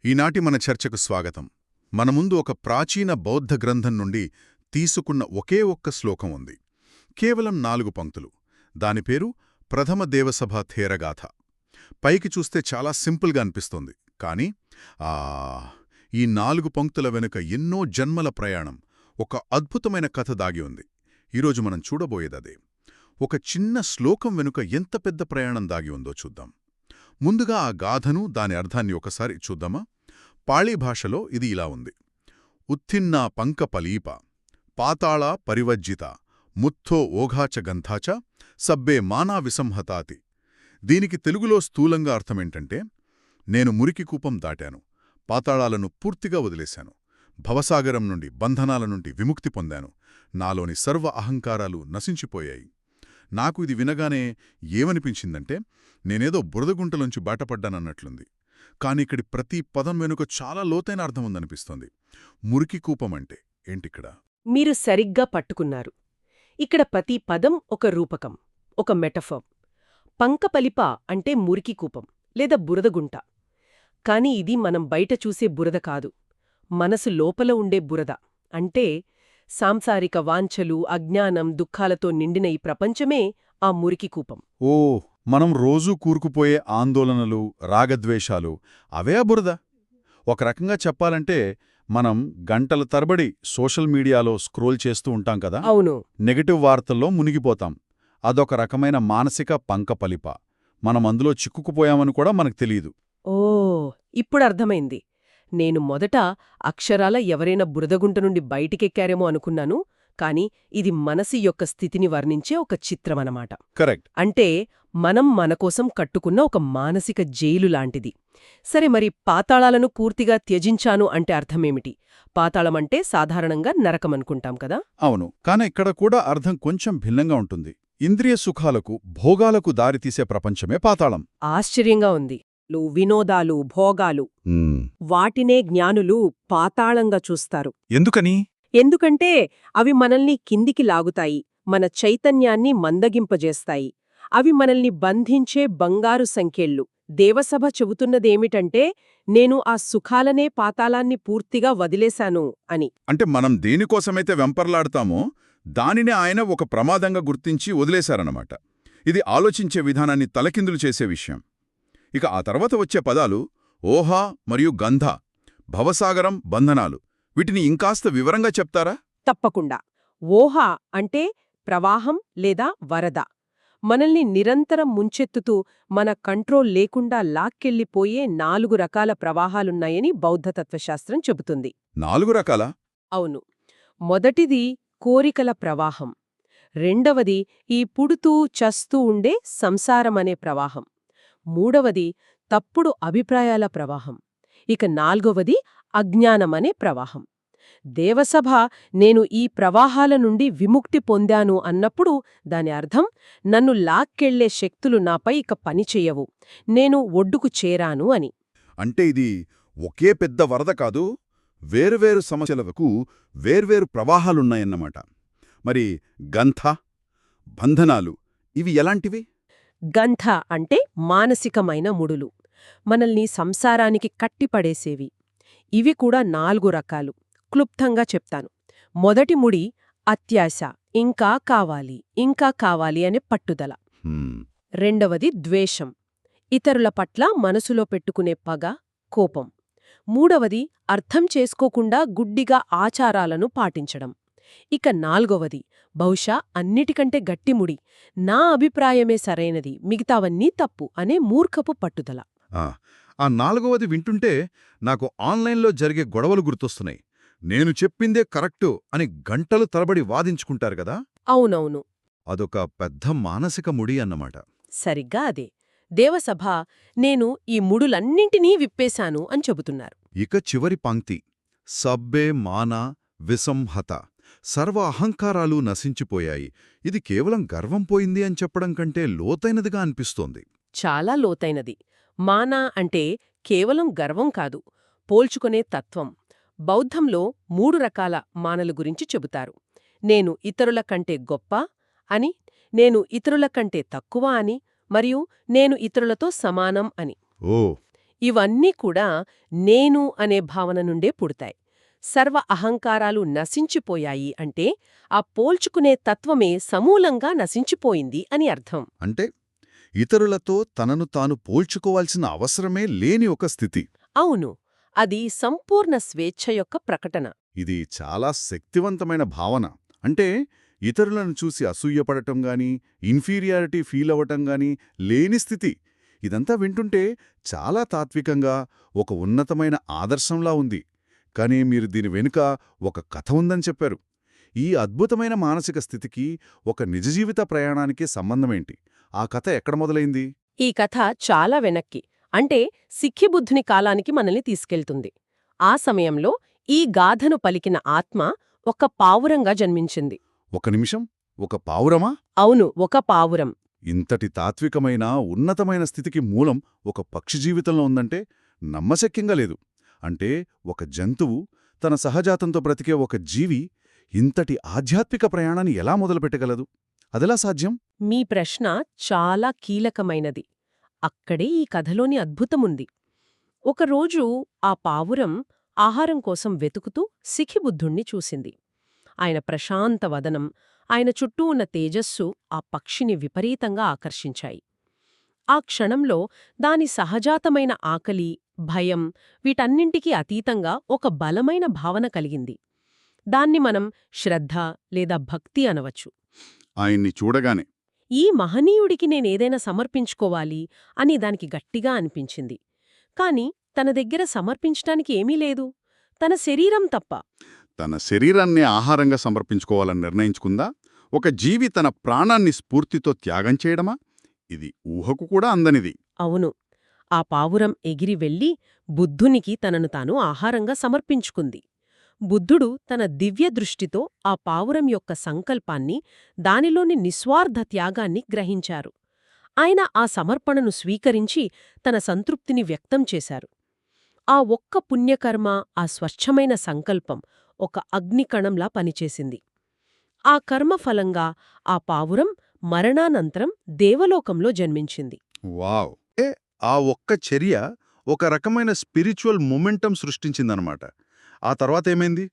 ఈనాటి మన చర్చకు స్వాగతం. మన ముందు ఒక ప్రాచీన బౌద్ధ గ్రంథం నుండి తీసుకున్న ఒకే ఒక్క శ్లోకం ఉంది. కేవలం 4 పంక్తులు. దాని పేరు ప్రథమ దేవసభ థేరగాథ. పైకి చూస్తే చాలా సింపుల్గా అనిపిస్తోంది. కానీ ఈ 4 పంక్తుల వెనుక ఎన్నో జన్మల ప్రయాణం, ఒక అద్భుతమైన కథ దాగి ఉంది. ఈరోజు మనం చూడబోయేదదే. ఒక చిన్న శ్లోకం వెనుక ఎంత పెద్ద ప్రయాణం దాగి ఉందో చూద్దాం. ముందుగా ఆ గాథను, దాని అర్థాన్ని ఒకసారి చూద్దామా? పాళీ భాషలో ఇది ఇలా ఉంది: ఉత్థిన్నా పంక పలీప పాతాళ పరివజ్జిత ముత్థో ఓఘాచ గంధాచ సబ్బే మానా విసంహతాతి. దీనికి తెలుగులో స్థూలంగా అర్థమేంటంటే, నేను మురికి కూపం దాటాను, పాతాళాలను పూర్తిగా వదిలేశాను, భవసాగరం నుండి, బంధనాల నుండి విముక్తి పొందాను, నాలోని సర్వ అహంకారాలు నశించిపోయాయి. నాకు ఇది వినగానే ఏమనిపించిందంటే, నేనేదో బురదగుంటలోంచి బయటపడ్డానన్నట్లుంది. కాని ఇక్కడి ప్రతి పదం వెనుక చాలా లోతైన అర్థం ఉందనిపిస్తోంది. మురికి కూపమంటే ఏంటిక్కడ? మీరు సరిగ్గా పట్టుకున్నారు. ఇక్కడ ప్రతి పదం ఒక రూపకం, ఒక మెటఫర్. పంకపలిప అంటే మురికి కూపం లేదా బురదగుంట. కాని ఇది మనం బయట చూసే బురద కాదు, మనసు లోపల ఉండే బురద. అంటే సాంసారిక వాంఛలు, అజ్ఞానం, దుఃఖాలతో నిండిన ఈ ప్రపంచమే ఆ మురికి కూపం. ఓ, మనం రోజూ కూరుకుపోయే ఆందోళనలు, రాగద్వేషాలు అవే ఆ బురద. ఒక రకంగా చెప్పాలంటే, మనం గంటల తరబడి సోషల్ మీడియాలో స్క్రోల్ చేస్తూ ఉంటాం కదా. అవును. నెగటివ్ వార్తల్లో మునిగిపోతాం. అదొక రకమైన మానసిక పంకపలిప. మనం అందులో చిక్కుకుపోయామని కూడా మనకు తెలీదు. ఓ, ఇప్పుడు అర్థమైంది. నేను మొదట అక్షరాల ఎవరైనా బురదగుంట నుండి బయటికెక్కారేమో అనుకున్నాను. కాని ఇది మనసి యొక్క స్థితిని వర్ణించే ఒక చిత్రమనమాట. కరెక్ట్. అంటే మనం మనకోసం కట్టుకున్న ఒక మానసిక జైలు లాంటిది. సరే, మరి పాతాళాలను పూర్తిగా త్యజించాను అంటే అర్థమేమిటి? పాతాళమంటే సాధారణంగా నరకమనుకుంటాం కదా. అవును, కానీ ఇక్కడ కూడా అర్థం కొంచెం భిన్నంగా ఉంటుంది. ఇంద్రియ సుఖాలకు, భోగాలకు దారితీసే ప్రపంచమే పాతాళం. ఆశ్చర్యంగా ఉంది. వినోదాలు, భోగాలు, వాటినే జ్ఞానులు పాతాళంగా చూస్తారు. ఎందుకని? ఎందుకంటే అవి మనల్ని కిందికి లాగుతాయి, మన చైతన్యాన్ని మందగింపజేస్తాయి. అవి మనల్ని బంధించే బంగారు సంకెళ్ళు. దేవసభ చెబుతున్నదేమిటంటే, నేను ఆ సుఖాలనే, పాతాళాన్ని పూర్తిగా వదిలేశాను అని. అంటే మనం దేనికోసమైతే వెంపర్లాడతామో దానినే ఆయన ఒక ప్రమాదంగా గుర్తించి వదిలేశారన్నమాట. ఇది ఆలోచించే విధానాన్ని తలకిందులు చేసే విషయం. ఇక ఆ తర్వాత వచ్చే పదాలు ఓహ మరియు గంధ, భవసాగరం, బంధనాలు. వీటిని ఇంకాస్త వివరంగా చెప్తారా? తప్పకుండా. ఓహ అంటే ప్రవాహం లేదా వరద. మనల్ని నిరంతరం ముంచెత్తుతూ, మన కంట్రోల్ లేకుండా లాక్కెళ్ళిపోయే 4 రకాల ప్రవాహాలున్నాయని బౌద్ధతత్వశాస్త్రం చెబుతుంది. 4 రకాలా? అవును. మొదటిది కోరికల ప్రవాహం. రెండవది ఈ పుడుతూ చస్తూ ఉండే సంసారమనే ప్రవాహం. మూడవది తప్పుడు అభిప్రాయాల ప్రవాహం. ఇక 4వది అజ్ఞానమనే ప్రవాహం. దేవసభ నేను ఈ ప్రవాహాల నుండి విముక్తి పొందాను అన్నప్పుడు దాని అర్థం, నన్ను లాక్కెళ్లే శక్తులు నాపై ఇక పనిచెయ్యవు, నేను ఒడ్డుకు చేరాను అని. అంటే ఇది ఒకే పెద్ద వరద కాదు, వేర్వేరు సమస్యలకు వేర్వేరు ప్రవాహాలున్నాయన్నమాట. మరి గంధ, బంధనాలు ఇవి ఎలాంటివి? గంధ అంటే మానసికమైన ముడులు, మనల్ని సంసారానికి కట్టిపడేసేవి. ఇవి కూడా 4 రకాలు. క్లుప్తంగా చెప్తాను. మొదటి ముడి అత్యాశ, ఇంకా కావాలి, ఇంకా కావాలి అనే పట్టుదల. రెండవది ద్వేషం, ఇతరుల పట్ల మనసులో పెట్టుకునే పగ, కోపం. మూడవది అర్థం చేసుకోకుండా గుడ్డిగా ఆచారాలను పాటించడం. ఇక 4వది బహుశా అన్నిటికంటే గట్టిముడి, నా అభిప్రాయమే సరైనది, మిగతావన్నీ తప్పు అనే మూర్ఖపు పట్టుదల. ఆ 4వది వింటుంటే నాకు ఆన్లైన్లో జరిగే గొడవలు గుర్తొస్తున్నాయి. నేను చెప్పిందే కరెక్టు అని గంటలు తరబడి వాదించుకుంటారు కదా. అవునవును. అదొక పెద్ద మానసిక ముడి అన్నమాట. సరిగ్గా అదే. దేవసభ నేను ఈ ముడులన్నింటినీ విప్పేశాను అని చెబుతున్నారు. ఇక చివరి పంక్తి సబ్బే మానా విసంహత, సర్వ అహంకారాలు నశించిపోయాయి. ఇది కేవలం గర్వం పోయింది అని చెప్పడం కంటే లోతైనదిగా అనిపిస్తోంది. చాలా లోతైనది. మానా అంటే కేవలం గర్వం కాదు, పోల్చుకునే తత్వం. బౌద్ధంలో 3 రకాల మానల గురించి చెబుతారు. నేను ఇతరుల కంటే గొప్ప అని, నేను ఇతరుల కంటే తక్కువ అని, మరియు నేను ఇతరులతో సమానం అని. ఓ, ఇవన్నీ కూడా నేను అనే భావన నుండే పుడతాయి. సర్వ అహంకారాలు నశించిపోయాయి అంటే ఆ పోల్చుకునే తత్వమే సమూలంగా నశించిపోయింది అని అర్థం. అంటే ఇతరులతో తనను తాను పోల్చుకోవాల్సిన అవసరమే లేని ఒక స్థితి. అవును, అది సంపూర్ణ స్వేచ్ఛ యొక్క ప్రకటన. ఇది చాలా శక్తివంతమైన భావన. అంటే ఇతరులను చూసి అసూయపడటం గాని, ఇన్ఫీరియారిటీ ఫీల్ అవ్వటం గాని లేని స్థితి. ఇదంతా వింటుంటే చాలా తాత్వికంగా ఒక ఉన్నతమైన ఆదర్శంలా ఉంది. కానీ మీరు దీని వెనుక ఒక కథ ఉందని చెప్పారు. ఈ అద్భుతమైన మానసిక స్థితికి ఒక నిజజీవిత ప్రయాణానికి సంబంధమేంటి? ఆ కథ ఎక్కడ మొదలైంది? ఈ కథ చాలా వెనక్కి, అంటే సిక్ఖిబుద్ధుని కాలానికి మనల్ని తీసుకెళ్తుంది. ఆ సమయంలో ఈ గాథను పలికిన ఆత్మ ఒక పావురంగా జన్మించింది. ఒక నిమిషం, ఒక పావురమా? అవును, ఒక పావురం. ఇంతటి తాత్వికమైన ఉన్నతమైన స్థితికి మూలం ఒక పక్షి జీవితంలో ఉందంటే నమ్మశక్యంగా లేదు. అంటే ఒక జంతువు, తన సహజాతంతో బ్రతికే ఒక జీవి ఇంతటి ఆధ్యాత్మిక ప్రయాణాన్ని ఎలా మొదలుపెట్టగలదు? అదెలా సాధ్యం? మీ ప్రశ్న చాలా కీలకమైనది. అక్కడే ఈ కథలోని అద్భుతముంది. ఒకరోజు ఆ పావురం ఆహారం కోసం వెతుకుతూ సిఖిబుద్ధుణ్ణి చూసింది. ఆయన ప్రశాంత వదనం, ఆయన చుట్టూ ఉన్న తేజస్సు ఆ పక్షిని విపరీతంగా ఆకర్షించాయి. ఆ క్షణంలో దాని సహజాతమైన ఆకలి, భయం వీటన్నింటికీ అతీతంగా ఒక బలమైన భావన కలిగింది. దాన్ని మనం శ్రద్ధ లేదా భక్తి అనవచ్చు. ఆయన్ని చూడగానే ఈ మహనీయుడికి నేనేదైనా సమర్పించుకోవాలి అని దానికి గట్టిగా అనిపించింది. కాని తన దగ్గర సమర్పించటానికి ఏమీ లేదు, తన శరీరం తప్ప. తన శరీరాన్ని ఆహారంగా సమర్పించుకోవాలని నిర్ణయించుకుందా? ఒక జీవి తన ప్రాణాన్ని స్ఫూర్తితో త్యాగం చేయడమా? ఇది ఊహకు కూడా అందనిది. అవును, ఆ పావురం ఎగిరి వెళ్ళి బుద్ధునికి తనను తాను ఆహారంగా సమర్పించుకుంది. బుద్ధుడు తన దివ్య దృష్టితో ఆ పావురం యొక్క సంకల్పాన్ని, దానిలోని నిస్వార్థ త్యాగాన్ని గ్రహించారు. ఆయన ఆ సమర్పణను స్వీకరించి తన సంతృప్తిని వ్యక్తం చేశారు. ఆ ఒక్క పుణ్యకర్మ, ఆ స్వచ్ఛమైన సంకల్పం ఒక అగ్నికణంలా పనిచేసింది. ఆ కర్మఫలంగా ఆ పావురం మరణానంతరం దేవలోకంలో జన్మించింది. వావ్! ఆ ఒక్క చర్య ఒక రకమైన స్పిరిచువల్ మొమెంటం సృష్టించిందనమాట. ఆ తర్వాతేమైంది?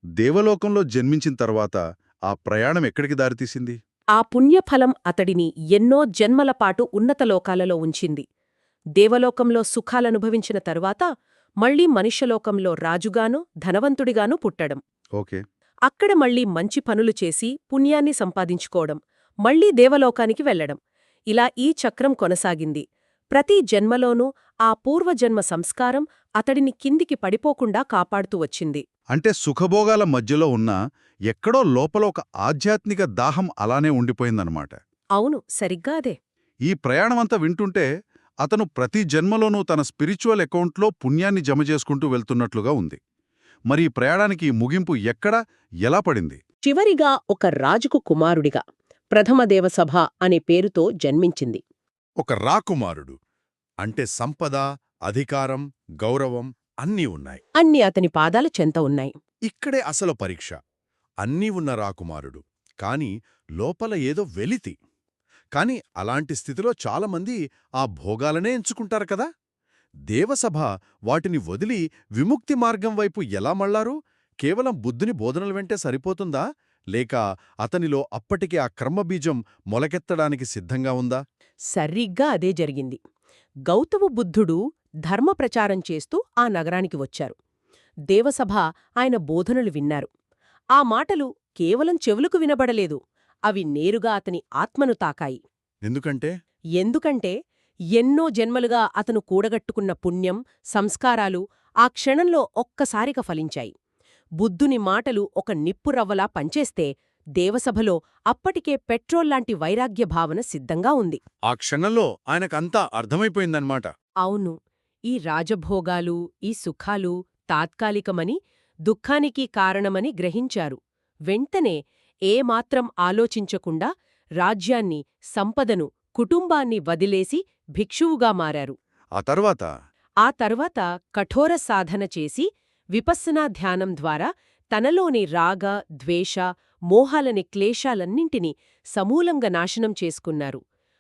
దేవలోకంలో జన్మించిన తర్వాత ఆ ప్రయాణం ఎక్కడికి దారితీసింది? ఆ పుణ్యఫలం అతడిని ఎన్నో జన్మలపాటు ఉన్నత లోకాలలో ఉంచింది. దేవలోకంలో సుఖాలనుభవించిన తరువాత మళ్లీ మనుష్యలోకంలో రాజుగానూ ధనవంతుడిగానూ పుట్టడం. ఓకే. అక్కడ మళ్లీ మంచి పనులు చేసి పుణ్యాన్ని సంపాదించుకోవడం, మళ్లీ దేవలోకానికి వెళ్లడం. ఇలా ఈ చక్రం కొనసాగింది. ప్రతి జన్మలోనూ ఆ పూర్వజన్మ సంస్కారం అతడిని కిందికి పడిపోకుండా కాపాడుతూ వచ్చింది. అంటే సుఖభోగాల మధ్యలో ఉన్నా ఎక్కడో లోపల ఒక ఆధ్యాత్మిక దాహం అలానే ఉండిపోయిందనమాట. అవును, సరిగ్గా అదే. ఈ ప్రయాణమంతా వింటుంటే అతను ప్రతి జన్మలోనూ తన స్పిరిచువల్ అకౌంట్లో పుణ్యాన్ని జమ చేసుకుంటూ వెళ్తున్నట్లుగా ఉంది. మరి ఈ ప్రయాణానికి ముగింపు ఎక్కడ, ఎలా పడింది? చివరిగా ఒక రాజుకు కుమారుడిగా ప్రథమదేవసభ అనే పేరుతో జన్మించింది. ఒక రాకుమారుడు అంటే సంపద, అధికారం, గౌరవం అన్నీ ఉన్నాయి. అన్ని అతని పాదాల చెంత ఉన్నాయి. ఇక్కడే అసలు పరీక్ష. అన్నీ ఉన్న రాకుమారుడు, కాని లోపల ఏదో వెలితి. కాని అలాంటి స్థితిలో చాలామంది ఆ భోగాలనే ఎంచుకుంటారు కదా. దేవసభ వాటిని వదిలి విముక్తి మార్గం వైపు ఎలా మళ్లారు? కేవలం బుద్ధుని బోధనల వెంటే సరిపోతుందా? లేక అతనిలో అప్పటికే ఆ కర్మబీజం మొలకెత్తడానికి సిద్ధంగా ఉందా? సరిగ్గా అదే జరిగింది. గౌతమ బుద్ధుడు ధర్మప్రచారం చేస్తూ ఆ నగరానికి వచ్చారు. దేవసభ ఆయన బోధనలు విన్నారు. ఆ మాటలు కేవలం చెవులకు వినబడలేదు, అవి నేరుగా అతని ఆత్మను తాకాయి. ఎందుకంటే ఎన్నో జన్మలుగా అతను కూడగట్టుకున్న పుణ్యం, సంస్కారాలు ఆ క్షణంలో ఒక్కసారిగా ఫలించాయి. బుద్ధుని మాటలు ఒక నిప్పురవ్వలా పంచేస్తే దేవసభలో అప్పటికే పెట్రోల్లాంటి వైరాగ్య భావన సిద్ధంగా ఉంది. ఆ క్షణంలో ఆయనకంతా అర్థమైపోయిందన్నమాట. అవును, ఈ రాజభోగాలు, ఈ సుఖాలు తాత్కాలికమని, దుఃఖానికి కారణమని గ్రహించారు. వెంటనే ఏమాత్రం ఆలోచించకుండా రాజ్యాన్ని, సంపదను, కుటుంబాన్ని వదిలేసి భిక్షువుగా మారారు. ఆ తర్వాత కఠోర సాధన చేసి విపస్సనా ధ్యానం ద్వారా తనలోని రాగ, ద్వేష, మోహాలని క్లేశాలన్నింటినీ సమూలంగా నాశనం చేసుకున్నారు.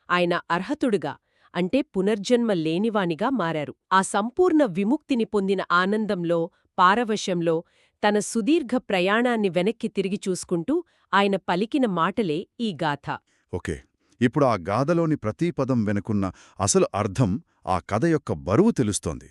ఆయన అర్హతుడుగా, అంటే పునర్జన్మ లేనివానిగా మారారు. ఆ సంపూర్ణ విముక్తిని పొందిన ఆనందంలో, పారవశ్యంలో తన సుదీర్ఘ ప్రయాణాన్ని వెనక్కి తిరిగి చూసుకుంటూ ఆయన పలికిన మాటలే ఈ గాథ. ఓకే, ఇప్పుడు ఆ గాథలోని ప్రతి పదం వెనుకున్న అసలు అర్థం, ఆ కథ యొక్క బరువు తెలుస్తోంది.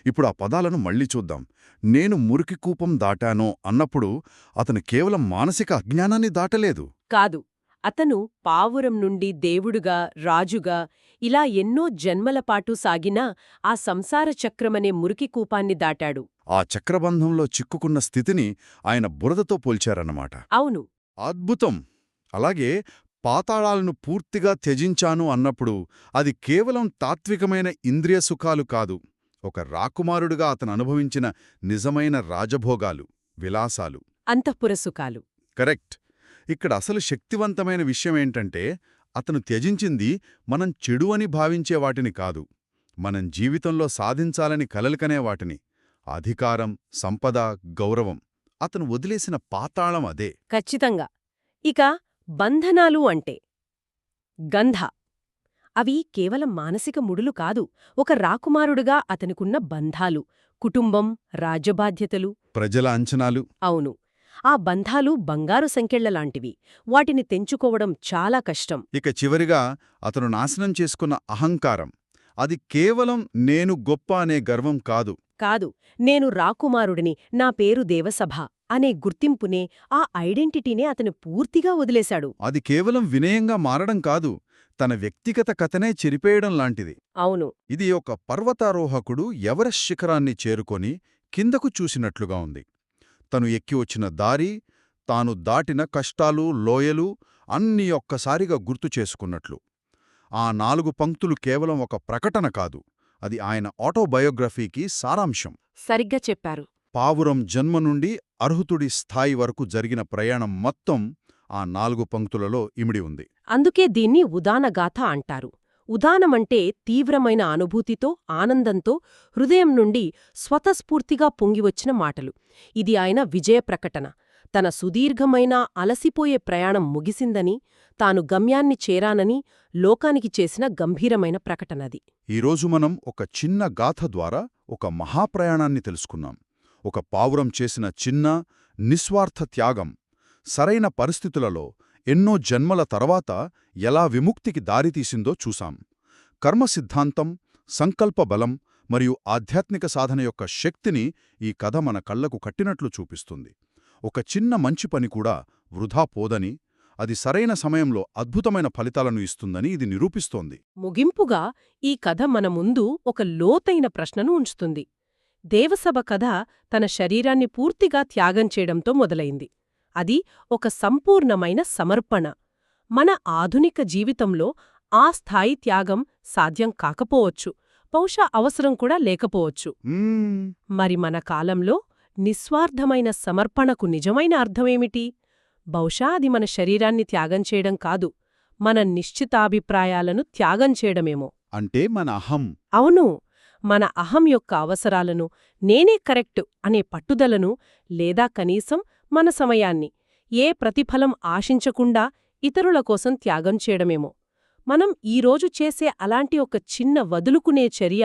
ఇప్పుడు ఆ పదాలను మళ్ళీ చూద్దాం. నేను మురికి కూపం దాటానో అన్నప్పుడు అతను కేవలం మానసిక అజ్ఞానాన్ని దాటలేదు. కాదు, అతను పావురం నుండి దేవుడుగా, రాజుగా ఇలా ఎన్నో జన్మలపాటు సాగిన ఆ సంసార చక్రమనే మురికి కూపాన్ని దాటాడు. ఆ చక్రబంధంలో చిక్కుకున్న స్థితిని ఆయన బురదతో పోల్చారన్నమాట. అవును. అద్భుతం! అలాగే పాతాళాలను పూర్తిగా త్యజించాను అన్నప్పుడు అది కేవలం తాత్వికమైన ఇంద్రియ సుఖాలు కాదు, ఒక రాకుమారుడుగా అతను అనుభవించిన నిజమైన రాజభోగాలు, విలాసాలు, అంతఃపురసుఖాలు. కరెక్ట్. ఇక్కడ అసలు శక్తివంతమైన విషయమేంటంటే అతను త్యజించింది మనం చెడు అని భావించే వాటిని కాదు, మనం జీవితంలో సాధించాలని కలలుకనే వాటిని. అధికారం, సంపద, గౌరవం. అతను వదిలేసిన పాతాళం అదే. ఖచ్చితంగా. ఇక బంధనాలు అంటే గంధ. అవి కేవలం మానసిక ముడులు కాదు, ఒక రాకుమారుడుగా అతనికున్న బంధాలు, కుటుంబం, రాజ్యబాధ్యతలు. ప్రజల అంచనాలు. అవును. ఆ బంధాలు బంగారు సంకెళ్లలాంటివి. వాటిని తెంచుకోవడం చాలా కష్టం. ఇక చివరిగా అతను నాశనం చేసుకున్న అహంకారం. అది కేవలం నేను గొప్ప అనే గర్వం కాదు. కాదు, నేను రాకుమారుడిని, నా పేరు దేవసభ అనే గుర్తింపునే, ఆ ఐడెంటిటీనే అతను పూర్తిగా వదిలేశాడు. అది కేవలం వినయంగా మారడం కాదు, తన వ్యక్తిగత కథనే చెరిపేయడం లాంటిది. అవును. ఇది ఒక పర్వతారోహకుడు ఎవరెస్ట్ శిఖరాన్ని చేరుకొని కిందకు చూసినట్లుగా ఉంది. తను ఎక్కి వచ్చిన దారి, తాను దాటిన కష్టాలు, లోయలు అన్నీ ఒక్కసారిగా గుర్తు చేసుకున్నట్లు. ఆ 4 పంక్తులు కేవలం ఒక ప్రకటన కాదు, అది ఆయన ఆటోబయోగ్రఫీకి సారాంశం. సరిగ్గా చెప్పారు. పావురం జన్మ నుండి అర్హుతుడి స్థాయి వరకు జరిగిన ప్రయాణం మొత్తం ఆ 4 పంక్తులలో ఇమిడి ఉంది. అందుకే దీన్ని ఉదానగాథ అంటారు. ఉదానమంటే తీవ్రమైన అనుభూతితో, ఆనందంతో, హృదయం నుండి స్వతస్ఫూర్తిగా పొంగివచ్చిన మాటలు. ఇది ఆయన విజయ ప్రకటన. తన సుదీర్ఘమైన అలసిపోయే ప్రయాణం ముగిసిందని, తాను గమ్యాన్ని చేరానని లోకానికి చేసిన గంభీరమైన ప్రకటనది. ఈరోజు మనం ఒక చిన్న గాథ ద్వారా ఒక మహాప్రయాణాన్ని తెలుసుకున్నాం. ఒక పావురం చేసిన చిన్న, నిస్వార్థ త్యాగం సరైన పరిస్థితులలో ఎన్నో జన్మల తర్వాత ఎలా విముక్తికి దారితీసిందో చూశాం. కర్మ సిద్ధాంతం, సంకల్ప బలం మరియు ఆధ్యాత్మిక సాధన యొక్క శక్తిని ఈ కథ మన కళ్లకు కట్టినట్లు చూపిస్తుంది. ఒక చిన్న మంచి పని కూడా వృధా పోదని, అది సరైన సమయంలో అద్భుతమైన ఫలితాలను ఇస్తుందని ఇది నిరూపిస్తోంది. ముగింపుగా ఈ కథ మన ముందు ఒక లోతైన ప్రశ్నను ఉంచుతుంది. దేవసభ కథ తన శరీరాన్ని పూర్తిగా త్యాగం చేయడంతో మొదలైంది. అది ఒక సంపూర్ణమైన సమర్పణ. మన ఆధునిక జీవితంలో ఆ స్థాయి త్యాగం సాధ్యం కాకపోవచ్చు, బహుశా అవసరం కూడా లేకపోవచ్చు. మరి మన కాలంలో నిస్వార్థమైన సమర్పణకు నిజమైన అర్థమేమిటి? బహుశా అది మన శరీరాన్ని త్యాగం చేయడం కాదు, మన నిశ్చితాభిప్రాయాలను త్యాగం చేయడమేమో. అంటే మన అహం. అవును, మన అహం యొక్క అవసరాలను, నేనే కరెక్ట్ అనే పట్టుదలను, లేదా కనీసం మన సమయాన్ని ఏ ప్రతిఫలం ఆశించకుండా ఇతరుల కోసం త్యాగం చేయడమేమో. మనం ఈరోజు చేసే అలాంటి ఒక చిన్న వదులుకునే చర్య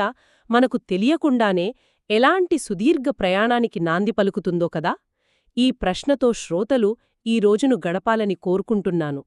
మనకు తెలియకుండానే ఎలాంటి సుదీర్ఘ ప్రయాణానికి నాంది పలుకుతుందో కదా. ఈ ప్రశ్నతో శ్రోతలు ఈ రోజును గడపాలని కోరుకుంటున్నాను.